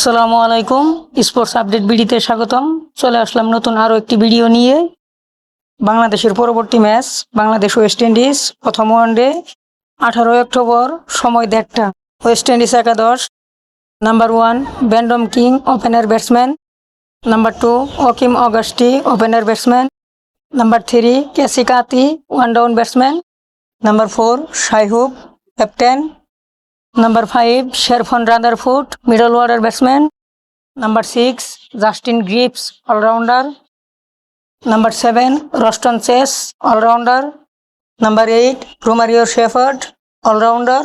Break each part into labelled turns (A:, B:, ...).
A: আসসালামু আলাইকুম। Sports update ভিডিওতে স্বাগতম। চলে আসলাম নতুন আরও একটি ভিডিও নিয়ে। বাংলাদেশের পরবর্তী ম্যাচ বাংলাদেশ ওয়েস্ট ইন্ডিজ, প্রথম ওয়ানডে 18 অক্টোবর, সময় 1:30। ওয়েস্ট ইন্ডিজ একাদশ: number 1 Brandon King, opener batsman. Number 2 Akeem Auguste, opener batsman. Number 3 Keacy Carty, one down batsman. Number 4 Shai Hope, captain. Number 5 Sherfane Rutherford, middle order batsman. Number 6 Justin Greaves, allrounder. Number 7 Roston Chase, allrounder. Number 8 Romario Shepherd, allrounder.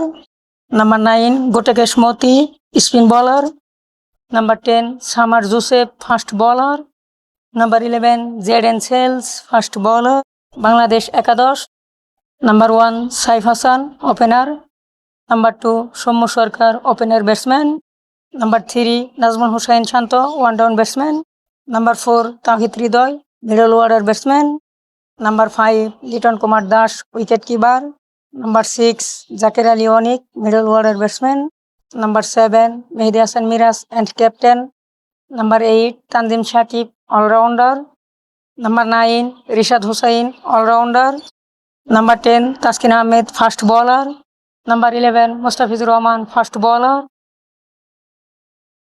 A: Number 9 Gudakesh Motie, spin bowler. Number 10 summer Joseph, fast bowler. Number 11 Jayden Seales, fast bowler. Bangladesh একাদশ: number 1 Saif Hasan, opener. Number 2 Soumya Sarkar, opener batsman. Number 3 Najmul Hossain Shanto, one down batsman. Number 4 Towhid Hridoy, middle order batsman. Number 5 Liton Kumar Das, wicket keeper. Number 6 Jaker Ali Anik, middle order batsman. Number 7 Mehidy Hasan Miraz and captain. Number 8 Tanzim Sakib, allrounder. Number 9 Rishad Hossain, allrounder. Number 10 Taskin Ahmed, fast bowler. Number 11 Mustafizur Rahman, fast bowler.